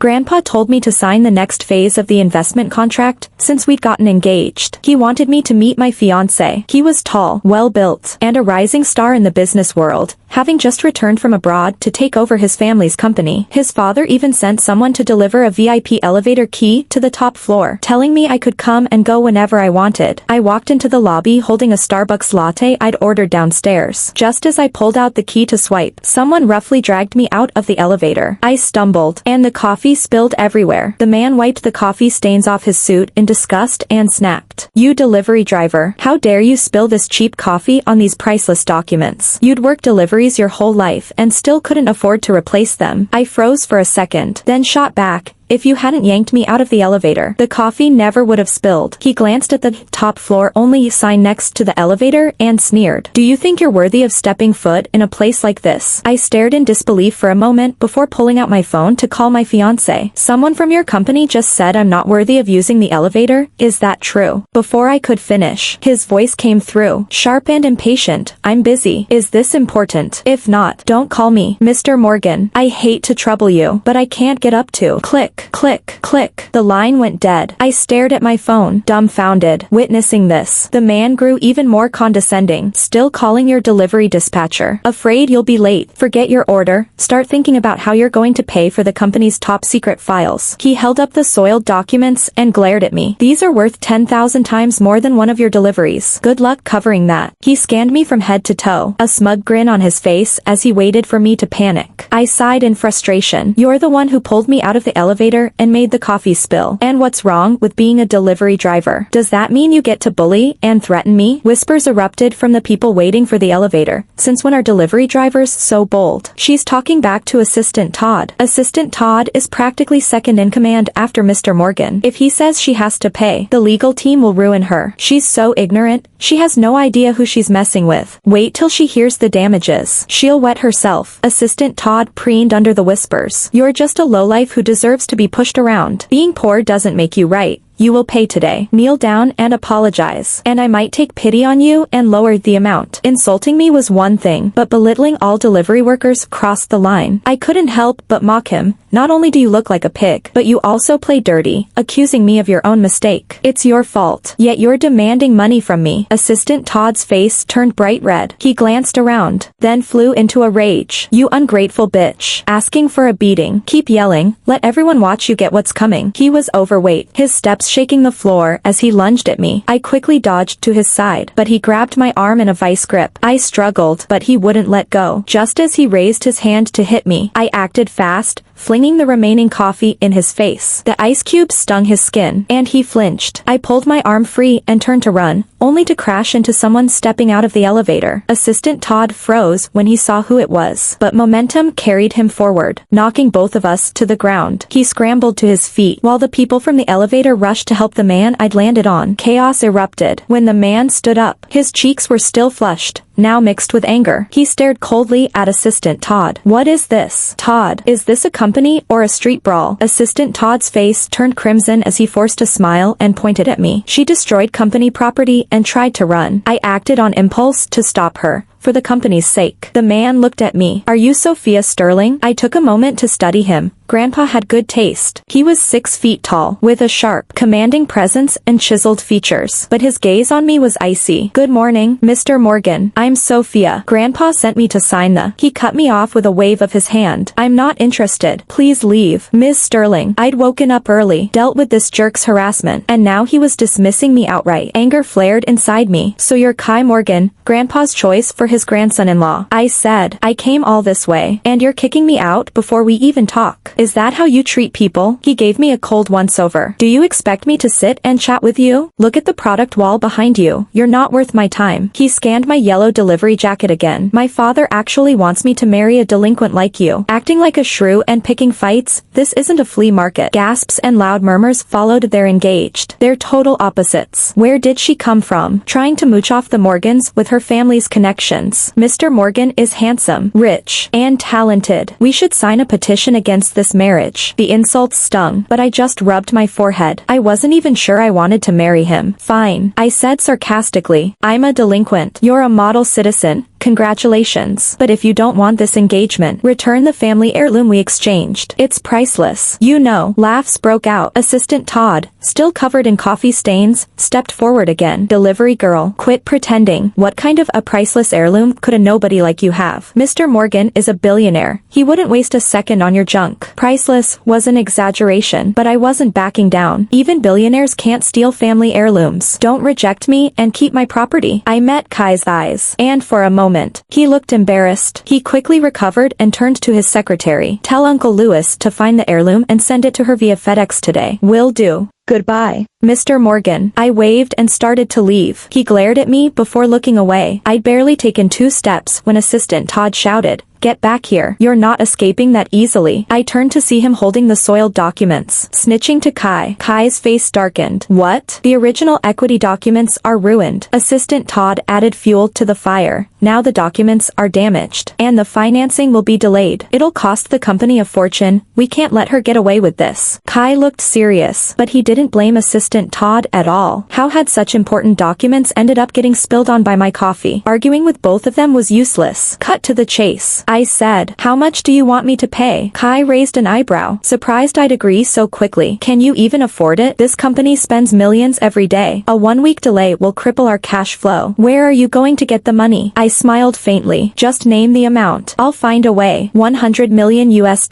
Grandpa told me to sign the next phase of the investment contract, since we'd gotten engaged. He wanted me to meet my fiancé. He was tall, well-built, and a rising star in the business world, having just returned from abroad to take over his family's company. His father even sent someone to deliver a VIP elevator key to the top floor, telling me I could come and go whenever I wanted. I walked into the lobby holding a Starbucks latte I'd ordered downstairs. Just as I pulled out the key to swipe, someone roughly dragged me out of the elevator. I stumbled, and the coffee spilled everywhere. The man wiped the coffee stains off his suit in disgust and snapped, "You delivery driver, how dare you spill this cheap coffee on these priceless documents? You'd worked deliveries your whole life and still couldn't afford to replace them." I froze for a second, then shot back, "If you hadn't yanked me out of the elevator, the coffee never would have spilled." He glanced at the top floor only sign next to the elevator and sneered, "Do you think you're worthy of stepping foot in a place like this?" I stared in disbelief for a moment before pulling out my phone to call my fiancé. "Someone from your company just said I'm not worthy of using the elevator, is that true?" Before I could finish, his voice came through, sharp and impatient, "I'm busy. Is this important? If not, don't call me. Mr. Morgan, I hate to trouble you, but I can't get up to." Click. Click, click. The line went dead. I stared at my phone, dumbfounded. Witnessing this, the man grew even more condescending. "Still calling your delivery dispatcher? Afraid you'll be late. Forget your order. Start thinking about how you're going to pay for the company's top secret files." He held up the soiled documents and glared at me. "These are worth 10,000 times more than one of your deliveries. Good luck covering that." He scanned me from head to toe, a smug grin on his face as he waited for me to panic. I sighed in frustration. "You're the one who pulled me out of the elevator and made the coffee spill. And what's wrong with being a delivery driver? Does that mean you get to bully and threaten me?" Whispers erupted from the people waiting for the elevator. "Since when are delivery drivers so bold?" She's talking back to Assistant Todd. Assistant Todd is practically second in command after Mr. Morgan. If he says she has to pay, the legal team will ruin her. She's so ignorant, she has no idea who she's messing with. Wait till she hears the damages. She'll wet herself. Assistant Todd preened under the whispers. "You're just a lowlife who deserves to be pushed around. Being poor doesn't make you right. You will pay today. Kneel down and apologize, and I might take pity on you and lower the amount." Insulting me was one thing, but belittling all delivery workers crossed the line. I couldn't help but mock him. "Not only do you look like a pig, but you also play dirty, accusing me of your own mistake. It's your fault, yet you're demanding money from me." Assistant Todd's face turned bright red. He glanced around, then flew into a rage. "You ungrateful bitch. Asking for a beating. Keep yelling. Let everyone watch you get what's coming." He was overweight, his steps shaking the floor as he lunged at me. I quickly dodged to his side, but he grabbed my arm in a vice grip. I struggled, but he wouldn't let go. Just as he raised his hand to hit me, I acted fast, flinging the remaining coffee in his face. The ice cubes stung his skin, and he flinched. I pulled my arm free and turned to run, only to crash into someone stepping out of the elevator. Assistant Todd froze when he saw who it was, but momentum carried him forward, knocking both of us to the ground. He scrambled to his feet, while the people from the elevator rushed to help the man I'd landed on. Chaos erupted. When the man stood up, his cheeks were still flushed, now mixed with anger. He stared coldly at Assistant Todd. "What is this? Todd, is this a company or a street brawl?" Assistant Todd's face turned crimson as he forced a smile and pointed at me. "She destroyed company property and tried to run. I acted on impulse to stop her, for the company's sake." The man looked at me. "Are you Sophia Sterling?" I took a moment to study him. Grandpa had good taste. He was 6 feet tall, with a sharp, commanding presence and chiseled features, but his gaze on me was icy. "Good morning, Mr. Morgan. I'm Sophia. Grandpa sent me to sign the..." He cut me off with a wave of his hand. "I'm not interested. Please leave." Miss Sterling. I'd woken up early, dealt with this jerk's harassment, and now he was dismissing me outright. Anger flared inside me. "So you're Kai Morgan, Grandpa's choice for his grandson-in-law," I said. "I came all this way, and you're kicking me out before we even talk. Is that how you treat people?" He gave me a cold once-over. "Do you expect me to sit and chat with you? Look at the product wall behind you. You're not worth my time." He scanned my yellow delivery jacket again. "My father actually wants me to marry a delinquent like you. Acting like a shrew and picking fights, this isn't a flea market." Gasps and loud murmurs followed their engaged. They're total opposites. Where did she come from? Trying to mooch off the Morgans with her family's connection. connections. Mr. Morgan is handsome, rich, and talented. We should sign a petition against this marriage. The insults stung, but I just rubbed my forehead. I wasn't even sure I wanted to marry him. Fine, I said sarcastically. I'm a delinquent. You're a model citizen. Congratulations. But if you don't want this engagement, return the family heirloom we exchanged. It's priceless. You know. Laughs broke out. Assistant Todd, still covered in coffee stains, stepped forward again. Delivery girl, quit pretending. What kind of a priceless heirloom could a nobody like you have? Mr. Morgan is a billionaire. He wouldn't waste a second on your junk. Priceless was an exaggeration, but I wasn't backing down. Even billionaires can't steal family heirlooms. Don't reject me and keep my property. I met Kai's eyes, and for a moment, he looked embarrassed. He quickly recovered and turned to his secretary. Tell Uncle Louis to find the heirloom and send it to her via FedEx today. Will do. Goodbye, Mr. Morgan. I waved and started to leave. He glared at me before looking away. I'd barely taken 2 steps when Assistant Todd shouted, "Get back here. You're not escaping that easily." I turned to see him holding the soiled documents. Snitching to Kai. Kai's face darkened. What? The original equity documents are ruined. Assistant Todd added fuel to the fire. Now the documents are damaged. And the financing will be delayed. It'll cost the company a fortune. We can't let her get away with this. Kai looked serious, but he didn't blame Assistant Todd at all. How had such important documents ended up getting spilled on by my coffee? Arguing with both of them was useless. Cut to the chase. I said, "How much do you want me to pay?" Kai raised an eyebrow, surprised I'd agree so quickly. "Can you even afford it? This company spends millions every day. A 1-week delay will cripple our cash flow. Where are you going to get the money?" I smiled faintly. "Just name the amount. I'll find a way." $100 million US.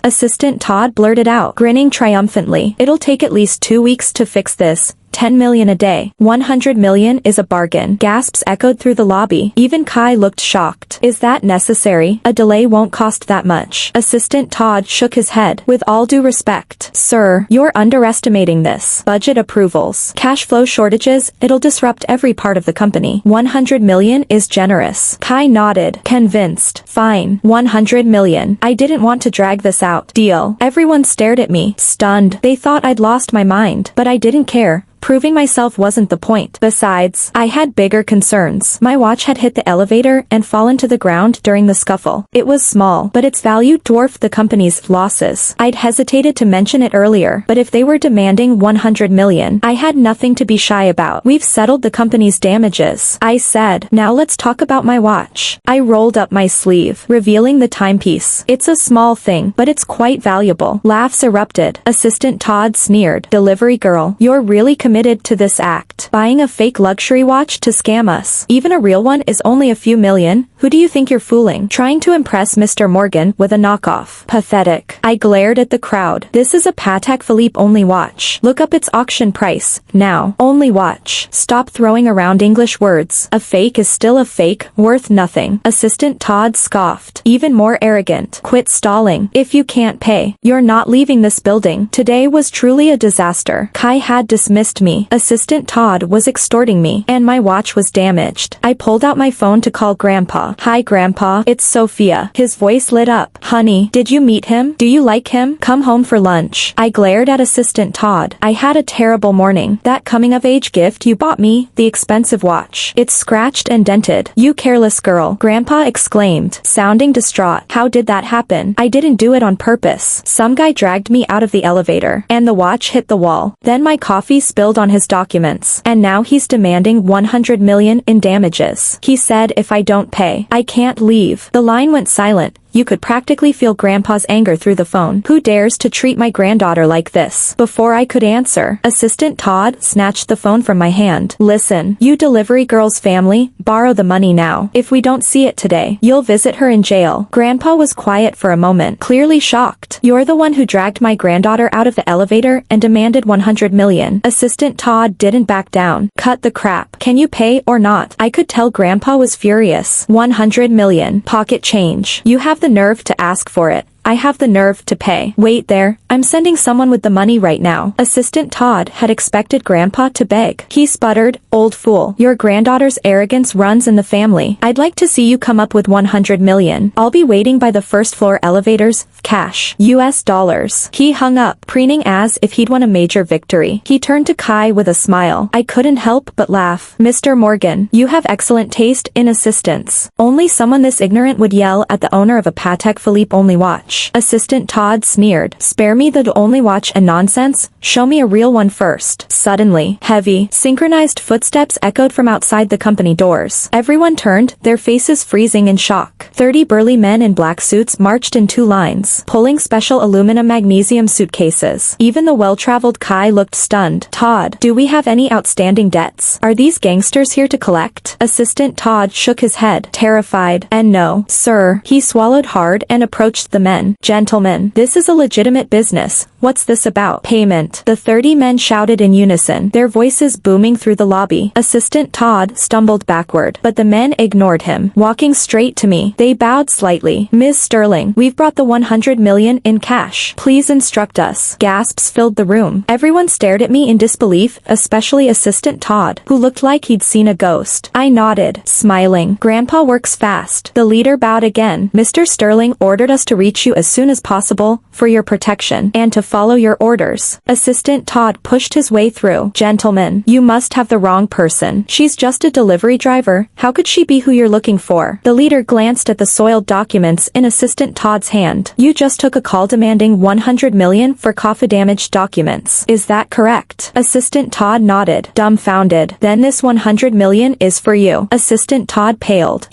Assistant Todd blurted out, grinning triumphantly. "It'll take at least 2 weeks to fix this. 10 million a day. 100 million is a bargain." Gasps echoed through the lobby. Even Kai looked shocked. "Is that necessary? A delay won't cost that much." Assistant Todd shook his head. "With all due respect, sir, you're underestimating this. Budget approvals, cash flow shortages, it'll disrupt every part of the company. 100 million is generous." Kai nodded, convinced. "Fine. 100 million. I didn't want to drag this out. Deal." Everyone stared at me, stunned. They thought I'd lost my mind, but I didn't care. Proving myself wasn't the point. Besides, I had bigger concerns. My watch had hit the elevator and fallen to the ground during the scuffle. It was small, but its value dwarfed the company's losses. I'd hesitated to mention it earlier, but if they were demanding 100 million, I had nothing to be shy about. "We've settled the company's damages," I said. "Now let's talk about my watch." I rolled up my sleeve, revealing the timepiece. "It's a small thing, but it's quite valuable." Laughs erupted. Assistant Todd sneered. "Delivery girl, you're really committed to this act. Buying a fake luxury watch to scam us. Even a real one is only a few million. Who do you think you're fooling? Trying to impress Mr. Morgan with a knockoff. Pathetic." I glared at the crowd. "This is a Patek Philippe only watch. Look up its auction price. Now. Only watch. Stop throwing around English words. A fake is still a fake, worth nothing." Assistant Todd scoffed. Even more arrogant. "Quit stalling. If you can't pay, you're not leaving this building." Today was truly a disaster. Kai had dismissed me. Assistant Todd was extorting me, and my watch was damaged. I pulled out my phone to call Grandpa. "Hi Grandpa, it's Sophia." His voice lit up. "Honey, did you meet him? Do you like him? Come home for lunch." I glared at Assistant Todd. "I had a terrible morning. That coming-of-age gift you bought me, the expensive watch. It's scratched and dented." "You careless girl," Grandpa exclaimed, sounding distraught. "How did that happen?" "I didn't do it on purpose. Some guy dragged me out of the elevator, and the watch hit the wall. Then my coffee spilled on his documents, and now he's demanding 100 million in damages. He said if I don't pay, I can't leave." The line went silent. You could practically feel Grandpa's anger through the phone. "Who dares to treat my granddaughter like this?" Before I could answer, Assistant Todd snatched the phone from my hand. "Listen, you delivery girl's family, borrow the money now. If we don't see it today, you'll visit her in jail." Grandpa was quiet for a moment, clearly shocked. "You're the one who dragged my granddaughter out of the elevator and demanded 100 million. Assistant Todd didn't back down. "Cut the crap. Can you pay or not?" I could tell Grandpa was furious. 100 million. Pocket change. You have the nerve to ask for it. I have the nerve to pay. Wait there, I'm sending someone with the money right now. Assistant Todd had expected Grandpa to beg. He sputtered, "Old fool. Your granddaughter's arrogance runs in the family. I'd like to see you come up with 100 million. I'll be waiting by the first floor elevators. Cash. US dollars." He hung up, preening as if he'd won a major victory. He turned to Kai with a smile. I couldn't help but laugh. "Mr. Morgan, you have excellent taste in assistants. Only someone this ignorant would yell at the owner of a Patek Philippe only watch." Assistant Todd sneered. "Spare me the only watch and nonsense. Show me a real one first." Suddenly, heavy, synchronized footsteps echoed from outside the company doors. Everyone turned, their faces freezing in shock. 30 burly men in black suits marched in 2 lines, pulling special aluminum magnesium suitcases. Even the well-traveled Kai looked stunned. "Todd, do we have any outstanding debts? Are these gangsters here to collect?" Assistant Todd shook his head, terrified. "And no, sir." He swallowed hard and approached the men. "Gentlemen, this is a legitimate business. What's this about?" "Payment," the 30 men shouted in unison, their voices booming through the lobby. Assistant Todd stumbled backward, but the men ignored him, walking straight to me. They bowed slightly. "Ms. Sterling, we've brought the 100 million in cash. Please instruct us." Gasps filled the room. Everyone stared at me in disbelief, especially Assistant Todd, who looked like he'd seen a ghost. I nodded, smiling. "Grandpa works fast." The leader bowed again. "Mr. Sterling ordered us to reach you as soon as possible, for your protection, and to follow your orders." Assistant Todd pushed his way through. "Gentlemen, you must have the wrong person. She's just a delivery driver. How could she be who you're looking for?" The leader glanced at the soiled documents in Assistant Todd's hand. "You just took a call demanding 100 million for coffee-damaged documents. Is that correct?" Assistant Todd nodded, dumbfounded. "Then this 100 million is for you." Assistant Todd paled.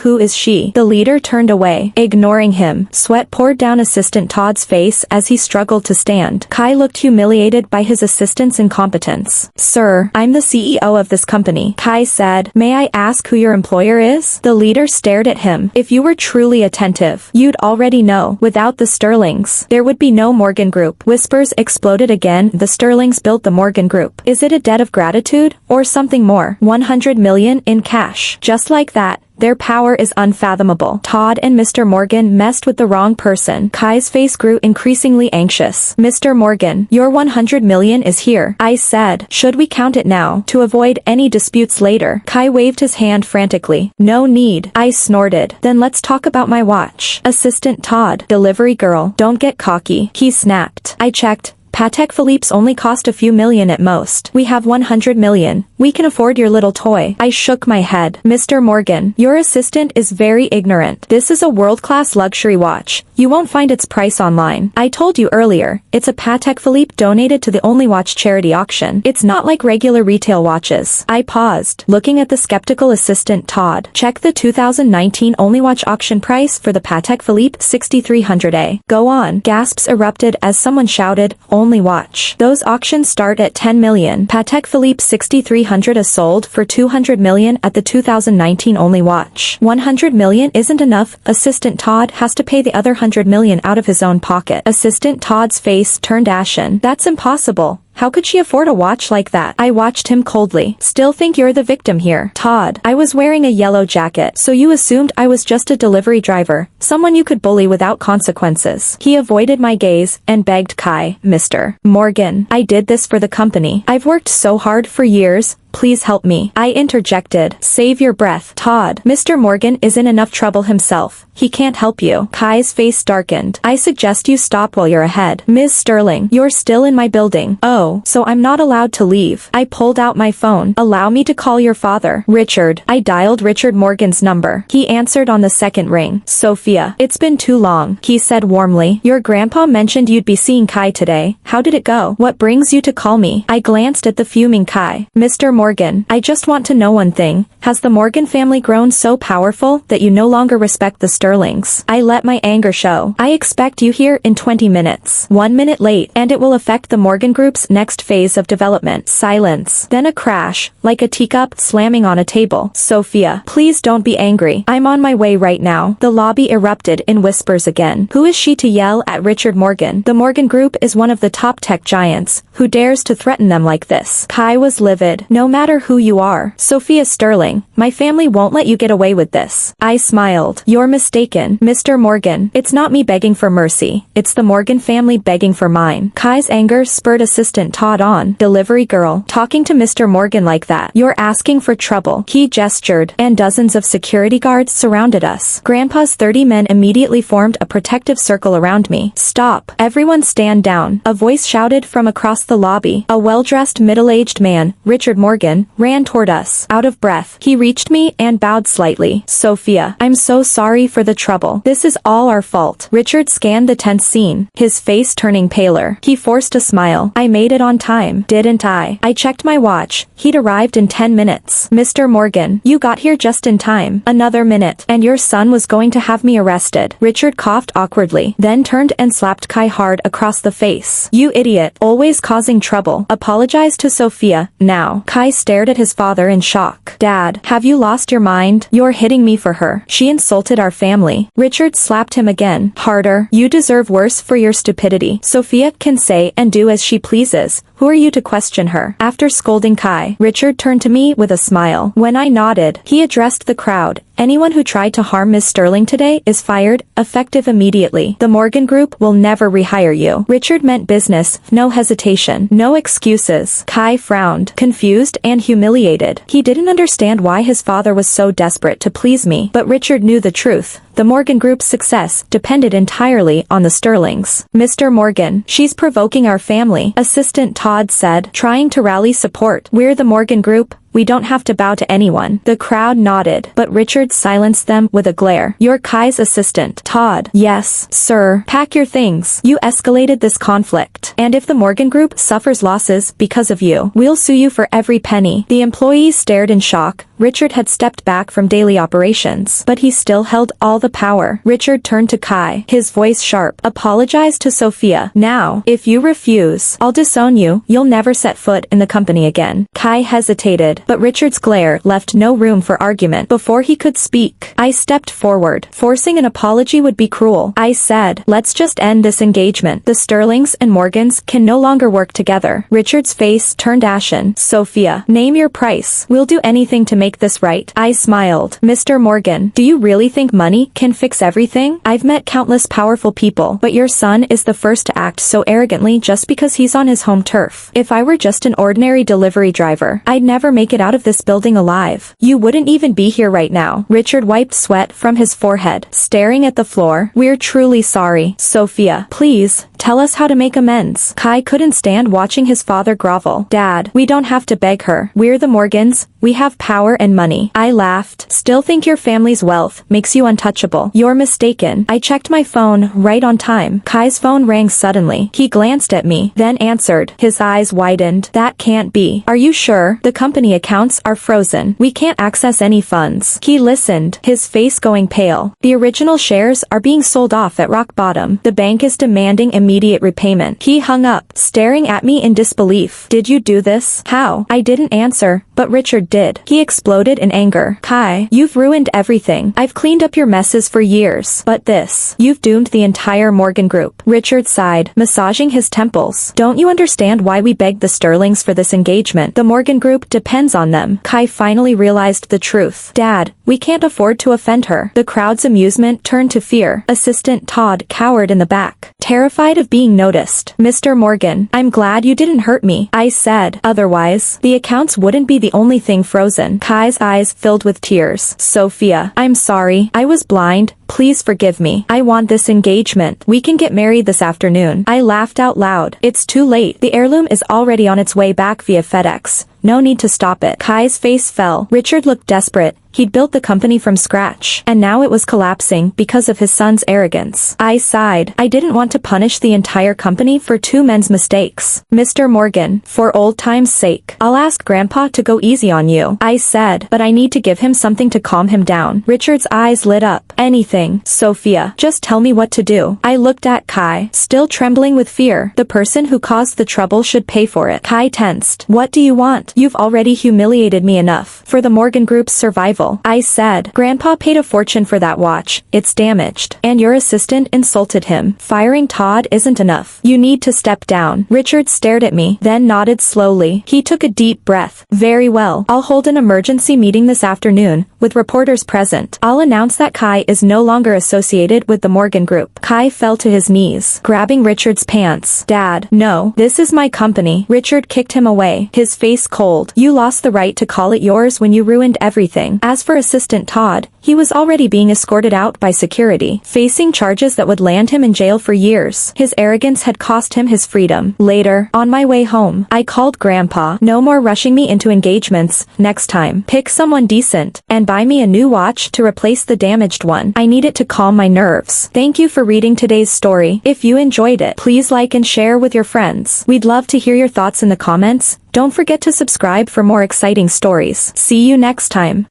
Who is she?" The leader turned away, ignoring him. Sweat poured down Assistant Todd's face as he struggled to stand. Kai looked humiliated by his assistant's incompetence. "Sir, I'm the CEO of this company," Kai said. "May I ask who your employer is?" The leader stared at him. "If you were truly attentive, you'd already know. Without the Sterlings, there would be no Morgan Group." Whispers exploded again. "The Sterlings built the Morgan Group. Is it a debt of gratitude, or something more? 100 million in cash. Just like that. Their power is unfathomable." Todd and Mr. Morgan messed with the wrong person. Kai's face grew increasingly anxious. "Mr. Morgan, your 100 million is here," I said. "Should we count it now, to avoid any disputes later?" Kai waved his hand frantically. "No need," I snorted. "Then let's talk about my watch." Assistant Todd, delivery girl, don't get cocky, he snapped. I checked. Patek Philippe's only cost a few million at most. We have 100 million. We can afford your little toy. I shook my head. "Mr. Morgan, your assistant is very ignorant. This is a world-class luxury watch. You won't find its price online. I told you earlier, it's a Patek Philippe donated to the Only Watch charity auction. It's not like regular retail watches." I paused, looking at the skeptical Assistant Todd. "Check the 2019 Only Watch auction price for the Patek Philippe 6300A. Go on." Gasps erupted as someone shouted, "Only Watch. Those auctions start at 10 million. Patek Philippe 6300 is sold for 200 million at the 2019 Only Watch. 100 million isn't enough. Assistant Todd has to pay the other 100 million out of his own pocket." Assistant Todd's face turned ashen. "That's impossible. How could she afford a watch like that?" I watched him coldly. "Still think you're the victim here, Todd. I was wearing a yellow jacket, so you assumed I was just a delivery driver, someone you could bully without consequences." He avoided my gaze and begged Kai, "Mr. Morgan, I did this for the company. I've worked so hard for years. Please help me." I interjected. "Save your breath, Todd. Mr. Morgan is in enough trouble himself. He can't help you." Kai's face darkened. "I suggest you stop while you're ahead. Ms. Sterling, you're still in my building." "Oh, so I'm not allowed to leave." I pulled out my phone. "Allow me to call your father." "Richard." I dialed Richard Morgan's number. He answered on the second ring. "Sophia, it's been too long," he said warmly. "Your grandpa mentioned you'd be seeing Kai today. How did it go? What brings you to call me?" I glanced at the fuming Kai. "Mr. Morgan, I just want to know one thing. Has the Morgan family grown so powerful that you no longer respect the Sterlings?" I let my anger show. "I expect you here in 20 minutes. 1 minute late, and it will affect the Morgan Group's next phase of development." Silence. Then a crash, like a teacup slamming on a table. "Sophia, please don't be angry. I'm on my way right now." The lobby erupted in whispers again. Who is she to yell at Richard Morgan? The Morgan Group is one of the top tech giants. Who dares to threaten them like this? Kai was livid. "No no matter who you are. Sophia Sterling, my family won't let you get away with this. I smiled. You're mistaken, Mr. Morgan. It's not me begging for mercy. It's the Morgan family begging for mine. Kai's anger spurred Assistant Todd on. Delivery girl, talking to Mr. Morgan like that. You're asking for trouble. He gestured, and dozens of security guards surrounded us. Grandpa's 30 men immediately formed a protective circle around me. Stop. Everyone stand down. A voice shouted from across the lobby. A well-dressed middle-aged man, Richard Morgan, ran toward us. Out of breath, he reached me and bowed slightly. Sophia, I'm so sorry for the trouble. This is all our fault. Richard scanned the tense scene, his face turning paler. He forced a smile. I made it on time, didn't I? I checked my watch. He'd arrived in 10 minutes. Mr. Morgan, you got here just in time. Another minute, and your son was going to have me arrested. Richard coughed awkwardly, then turned and slapped Kai hard across the face. You idiot, always causing trouble. Apologize to Sophia, now. Kai stared at his father in shock. Dad, have you lost your mind? You're hitting me for her. She insulted our family. Richard slapped him again, harder. You deserve worse for your stupidity. Sophia can say and do as she pleases. Who are you to question her? After scolding Kai, Richard turned to me with a smile. When I nodded, he addressed the crowd. Anyone who tried to harm Miss Sterling today is fired, effective immediately. The Morgan Group will never rehire you. Richard meant business, no hesitation, no excuses. Kai frowned, confused and humiliated. He didn't understand why his father was so desperate to please me, but Richard knew the truth. The Morgan Group's success depended entirely on the Sterlings. Mr. Morgan, she's provoking our family, Assistant Todd said, trying to rally support. We're the Morgan Group. We don't have to bow to anyone. The crowd nodded, but Richard silenced them with a glare. You're Kai's assistant. Todd. Yes, sir. Pack your things. You escalated this conflict. And if the Morgan Group suffers losses because of you, we'll sue you for every penny. The employees stared in shock. Richard had stepped back from daily operations, but he still held all the power. Richard turned to Kai, his voice sharp. Apologize to Sophia. Now, if you refuse, I'll disown you. You'll never set foot in the company again. Kai hesitated, but Richard's glare left no room for argument. Before he could speak, I stepped forward. Forcing an apology would be cruel. I said, let's just end this engagement. The Sterlings and Morgans can no longer work together. Richard's face turned ashen. Sophia, name your price. We'll do anything to make this right. I smiled. Mr. Morgan, do you really think money can fix everything? I've met countless powerful people, but your son is the first to act so arrogantly just because he's on his home turf. If I were just an ordinary delivery driver, I'd never make it out of this building alive. You wouldn't even be here right now. Richard wiped sweat from his forehead, staring at the floor. We're truly sorry. Sophia, please, tell us how to make amends. Kai couldn't stand watching his father grovel. Dad, we don't have to beg her. We're the Morgans. We have power and money. I laughed. Still think your family's wealth makes you untouchable. You're mistaken. I checked my phone right on time. Kai's phone rang suddenly. He glanced at me, then answered. His eyes widened. That can't be. Are you sure? The company accounts are frozen. We can't access any funds. He listened, his face going pale. The original shares are being sold off at rock bottom. The bank is demanding immediate repayment. He hung up, staring at me in disbelief. Did you do this? How? I didn't answer, but Richard did. He exploded in anger. Kai, you've ruined everything. I've cleaned up your messes for years, but this, you've doomed the entire Morgan Group. Richard sighed, massaging his temples. Don't you understand why we begged the Sterlings for this engagement? The Morgan Group depends on them. Kai finally realized the truth. Dad, we can't afford to offend her. The crowd's amusement turned to fear. Assistant Todd cowered in the back, terrified of being noticed. Mr. Morgan, I'm glad you didn't hurt me. I said, otherwise, the accounts wouldn't be the only thing frozen. Kai's eyes filled with tears. Sophia, I'm sorry. I was blind. Please forgive me. I want this engagement. We can get married this afternoon. I laughed out loud. It's too late. The heirloom is already on its way back via FedEx. No need to stop it. Kai's face fell. Richard looked desperate. He'd built the company from scratch, and now it was collapsing because of his son's arrogance. I sighed. I didn't want to punish the entire company for two men's mistakes. Mr. Morgan, for old time's sake, I'll ask Grandpa to go easy on you. I said, but I need to give him something to calm him down. Richard's eyes lit up. Anything, Sophia. Just tell me what to do. I looked at Kai, still trembling with fear. The person who caused the trouble should pay for it. Kai tensed. What do you want? You've already humiliated me enough. For the Morgan Group's survival, rival. I said, Grandpa paid a fortune for that watch. It's damaged. And your assistant insulted him. Firing Todd isn't enough. You need to step down. Richard stared at me, then nodded slowly. He took a deep breath. Very well. I'll hold an emergency meeting this afternoon, with reporters present. I'll announce that Kai is no longer associated with the Morgan Group. Kai fell to his knees, grabbing Richard's pants. Dad, no, this is my company. Richard kicked him away, his face cold. You lost the right to call it yours when you ruined everything. As for Assistant Todd, he was already being escorted out by security, facing charges that would land him in jail for years. His arrogance had cost him his freedom. Later, on my way home, I called Grandpa. No more rushing me into engagements. Next time, pick someone decent, and buy me a new watch to replace the damaged one. I need it to calm my nerves. Thank you for reading today's story. If you enjoyed it, please like and share with your friends. We'd love to hear your thoughts in the comments. Don't forget to subscribe for more exciting stories. See you next time.